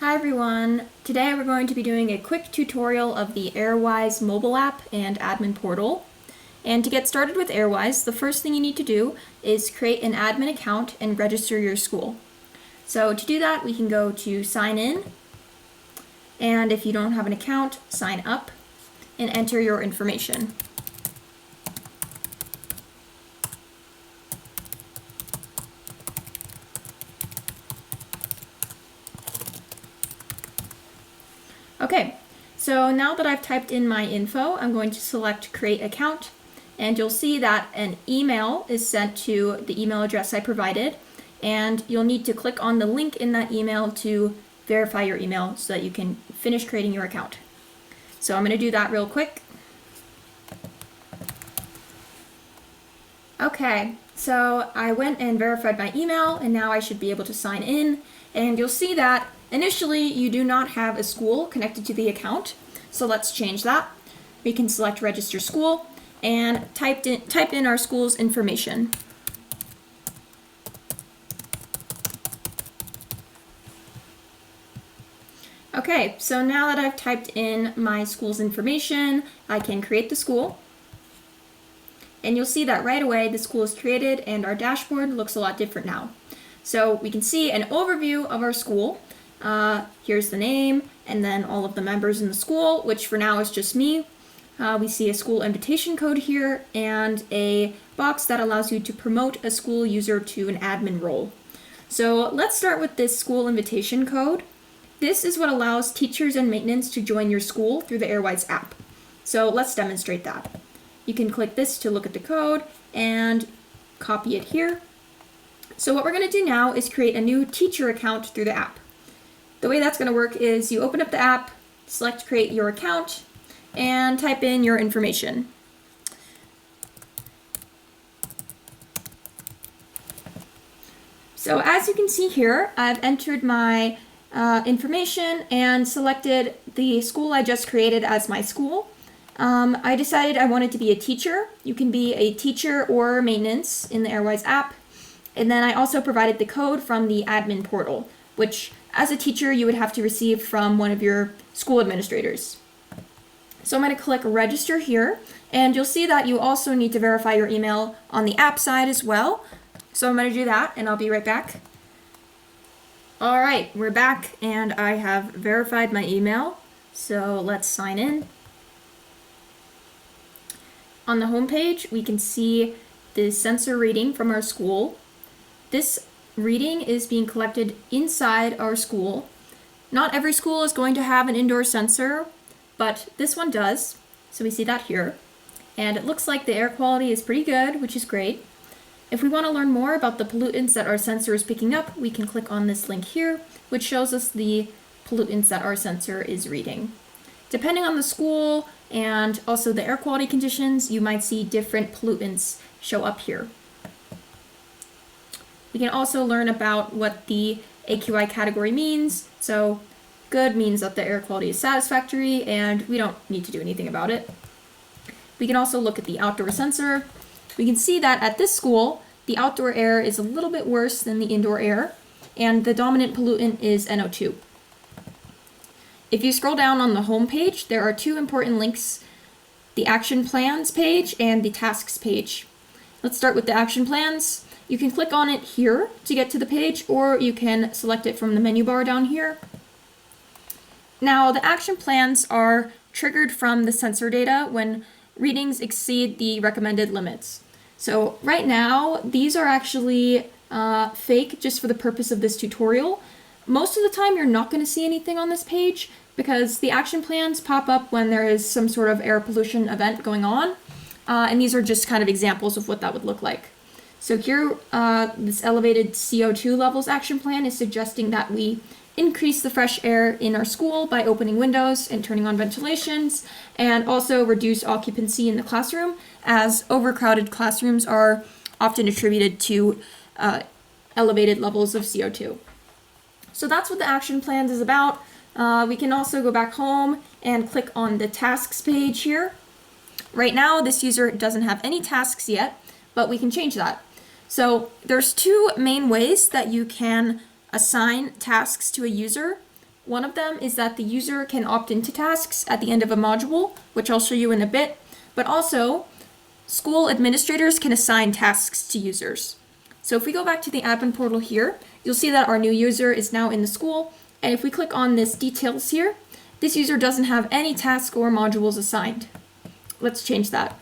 Hi everyone! Today we're going to be doing a quick tutorial of the Airwise mobile app and admin portal. And to get started with Airwise, the first thing you need to do is create an admin account and register your school. So to do that, we can go to sign in, and if you don't have an account, sign up and enter your information. Okay, so now that I've typed in my info, I'm going to select Create Account, and you'll see that an email is sent to the email address I provided, and you'll need to click on the link in that email to verify your email so that you can finish creating your account. So I'm going to do that real quick. Okay, so I went and verified my email, and now I should be able to sign in, and you'll see that initially you do not have a school connected to the account, so let's change that. We can select Register School and type in our school's information. Okay, so now that I've typed in my school's information, I can create the school. And you'll see that right away the school is created and our dashboard looks a lot different now. So we can see an overview of our school. Here's the name and then all of the members in the school, which for now is just me. We see a school invitation code here and a box that allows you to promote a school user to an admin role. So let's start with this school invitation code. This is what allows teachers and maintenance to join your school through the Airwise app. So let's demonstrate that. You can click this to look at the code and copy it here. So what we're going to do now is create a new teacher account through the app. The way that's going to work is you open up the app, select create your account, and type in your information. So as you can see here, I've entered my information and selected the school I just created as my school. I decided I wanted to be a teacher. You can be a teacher or maintenance in the Airwise app. And then I also provided the code from the admin portal, which as a teacher you would have to receive from one of your school administrators. So I'm going to click register here, and you'll see that you also need to verify your email on the app side as well. So I'm going to do that and I'll be right back. All right, we're back and I have verified my email. So let's sign in. On the home page, we can see the sensor reading from our school. This reading is being collected inside our school. Not every school is going to have an indoor sensor, but this one does. So we see that here. And it looks like the air quality is pretty good, which is great. If we want to learn more about the pollutants that our sensor is picking up, we can click on this link here, which shows us the pollutants that our sensor is reading. Depending on the school and also the air quality conditions, you might see different pollutants show up here. We can also learn about what the AQI category means. So good means that the air quality is satisfactory and we don't need to do anything about it. We can also look at the outdoor sensor. We can see that at this school, the outdoor air is a little bit worse than the indoor air, and the dominant pollutant is NO2. If you scroll down on the home page, there are two important links, the action plans page and the tasks page. Let's start with the action plans. You can click on it here to get to the page, or you can select it from the menu bar down here. Now, the action plans are triggered from the sensor data when readings exceed the recommended limits. So right now, these are actually fake just for the purpose of this tutorial. Most of the time, you're not going to see anything on this page because the action plans pop up when there is some sort of air pollution event going on. And these are just kind of examples of what that would look like. So here, this elevated CO2 levels action plan is suggesting that we increase the fresh air in our school by opening windows and turning on ventilations, and also reduce occupancy in the classroom, as overcrowded classrooms are often attributed to elevated levels of CO2. So that's what the action plans is about. We can also go back home and click on the tasks page here. Right now, this user doesn't have any tasks yet, but we can change that. So there's two main ways that you can assign tasks to a user. One of them is that the user can opt into tasks at the end of a module, which I'll show you in a bit, but also school administrators can assign tasks to users. So if we go back to the admin portal here, you'll see that our new user is now in the school, and if we click on this details here, this user doesn't have any tasks or modules assigned. Let's change that.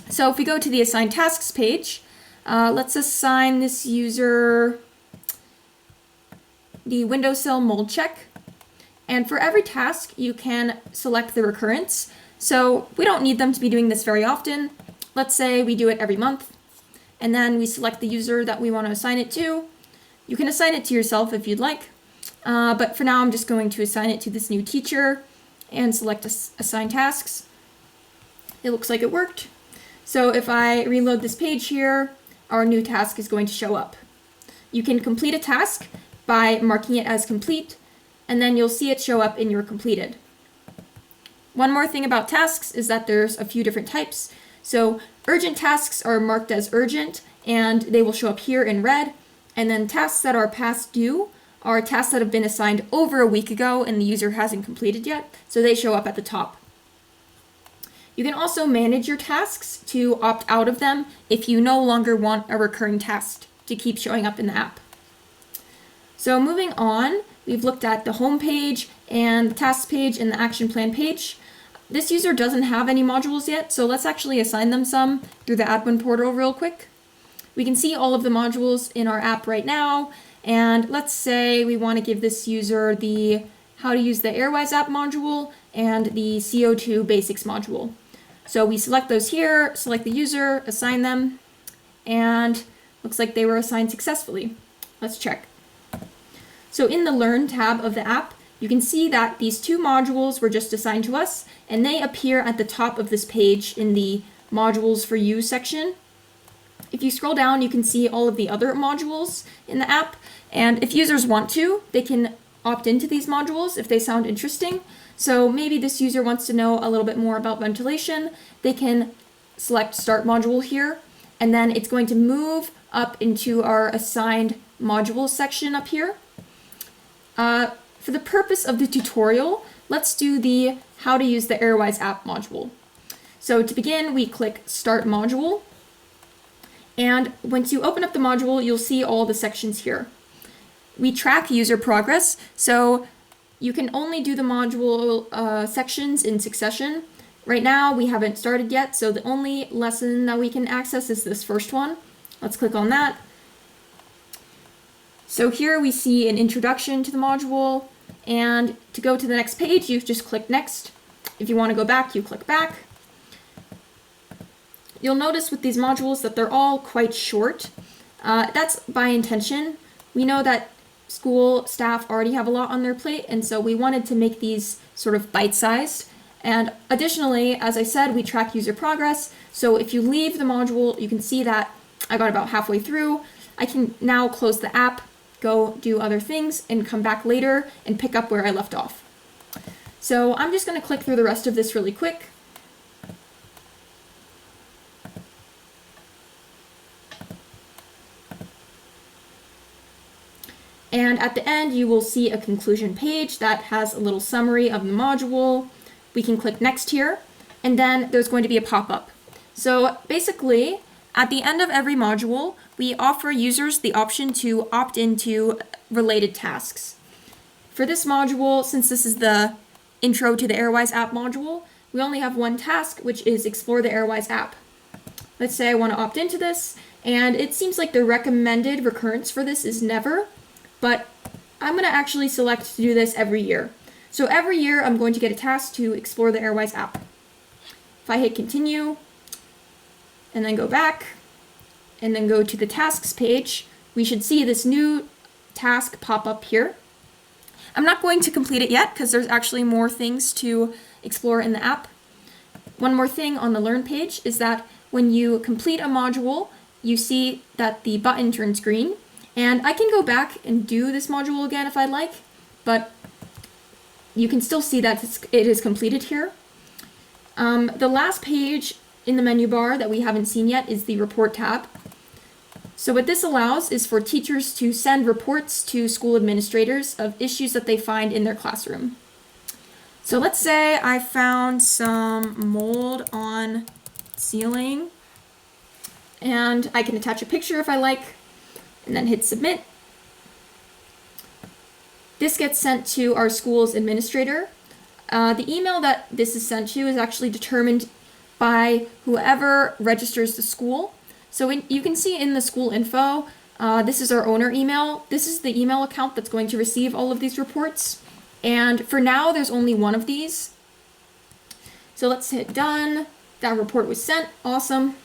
So if we go to the assign tasks page, let's assign this user the windowsill mold check. And for every task, you can select the recurrence. So we don't need them to be doing this very often. Let's say we do it every month, and then we select the user that we want to assign it to. You can assign it to yourself if you'd like, but for now I'm just going to assign it to this new teacher and select assign tasks. It looks like it worked. So if I reload this page here, our new task is going to show up. You can complete a task by marking it as complete, and then you'll see it show up in your completed. One more thing about tasks is that there's a few different types. So urgent tasks are marked as urgent, and they will show up here in red. And then tasks that are past due are tasks that have been assigned over a week ago and the user hasn't completed yet, so they show up at the top. You can also manage your tasks to opt out of them if you no longer want a recurring task to keep showing up in the app. So moving on, we've looked at the home page and the tasks page and the action plan page. This user doesn't have any modules yet, so let's actually assign them some through the admin portal real quick. We can see all of the modules in our app right now, and let's say we want to give this user the how to use the Airwise app module and the CO2 basics module. So we select those here, select the user, assign them, and looks like they were assigned successfully. Let's check. So in the Learn tab of the app, you can see that these two modules were just assigned to us, and they appear at the top of this page in the Modules for You section. If you scroll down, you can see all of the other modules in the app, and if users want to, they can opt into these modules if they sound interesting. So maybe this user wants to know a little bit more about ventilation, they can select Start Module here, and then it's going to move up into our assigned modules section up here. For the purpose of the tutorial, let's do the how to use the Airwise app module. So to begin, we click Start Module. And once you open up the module, you'll see all the sections here. We track user progress, so you can only do the module sections in succession. Right now, we haven't started yet, so the only lesson that we can access is this first one. Let's click on that. So here we see an introduction to the module, and to go to the next page, you just click Next. If you want to go back, you click Back. You'll notice with these modules that they're all quite short. That's by intention. We know that school staff already have a lot on their plate, and so we wanted to make these sort of bite-sized. And additionally, as I said, we track user progress. So if you leave the module, you can see that I got about halfway through. I can now close the app, go do other things, and come back later and pick up where I left off. So I'm just going to click through the rest of this really quick. And at the end, you will see a conclusion page that has a little summary of the module. We can click Next here, and then there's going to be a pop-up. So basically, at the end of every module, we offer users the option to opt into related tasks. For this module, since this is the intro to the Airwise app module, we only have one task, which is explore the Airwise app. Let's say I want to opt into this, and it seems like the recommended recurrence for this is never, but I'm going to actually select to do this every year. So every year, I'm going to get a task to explore the Airwise app. If I hit continue, and then go back, and then go to the tasks page, we should see this new task pop up here. I'm not going to complete it yet because there's actually more things to explore in the app. One more thing on the Learn page is that when you complete a module, you see that the button turns green. And I can go back and do this module again if I'd like, but you can still see that it is completed here. The last page in the menu bar that we haven't seen yet is the Report tab. So what this allows is for teachers to send reports to school administrators of issues that they find in their classroom. So let's say I found some mold on ceiling, and I can attach a picture if I like, and then hit submit. This gets sent to our school's administrator. The email that this is sent to is actually determined by whoever registers the school. So you can see in the school info, this is our owner email. This is the email account that's going to receive all of these reports. And for now, there's only one of these. So let's hit done. That report was sent. Awesome.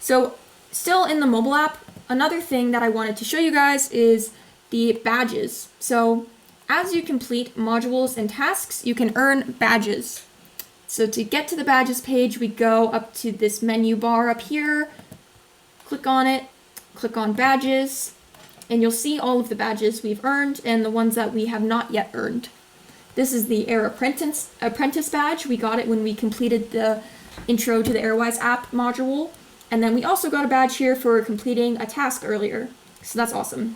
So still in the mobile app, another thing that I wanted to show you guys is the badges. So as you complete modules and tasks, you can earn badges. So to get to the badges page, we go up to this menu bar up here, click on it, click on badges, and you'll see all of the badges we've earned and the ones that we have not yet earned. This is the Air Apprentice badge. We got it when we completed the Intro to the Airwise app module. And then we also got a badge here for completing a task earlier. So that's awesome.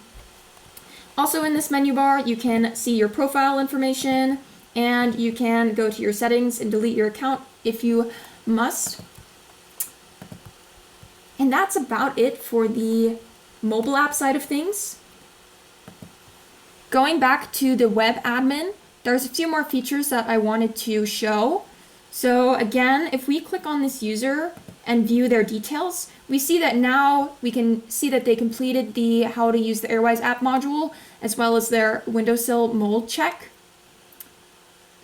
Also in this menu bar, you can see your profile information, and you can go to your settings and delete your account if you must. And that's about it for the mobile app side of things. Going back to the web admin, there's a few more features that I wanted to show. So again, if we click on this user and view their details, we see that now we can see that they completed the how to use the Airwise app module, as well as their windowsill mold check.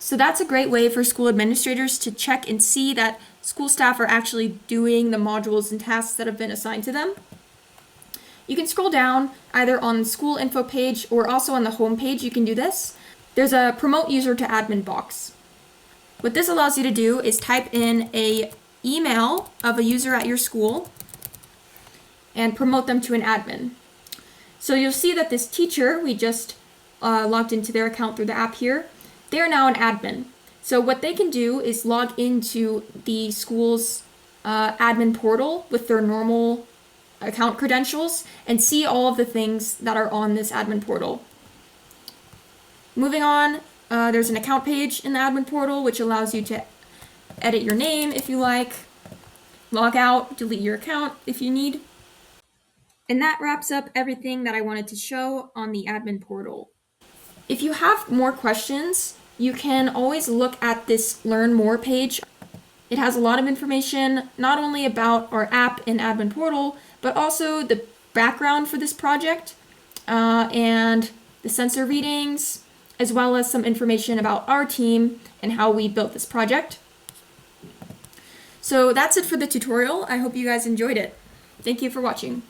So that's a great way for school administrators to check and see that school staff are actually doing the modules and tasks that have been assigned to them. You can scroll down either on the school info page or also on the home page. You can do this. There's a promote user to admin box. What this allows you to do is type in an email of a user at your school and promote them to an admin. So you'll see that this teacher, we just logged into their account through the app here, they're now an admin. So what they can do is log into the school's admin portal with their normal account credentials and see all of the things that are on this admin portal. Moving on, there's an account page in the admin portal which allows you to edit your name if you like, log out, delete your account if you need. And that wraps up everything that I wanted to show on the admin portal. If you have more questions, you can always look at this Learn More page. It has a lot of information, not only about our app and admin portal, but also the background for this project and the sensor readings, as well as some information about our team and how we built this project. So that's it for the tutorial. I hope you guys enjoyed it. Thank you for watching.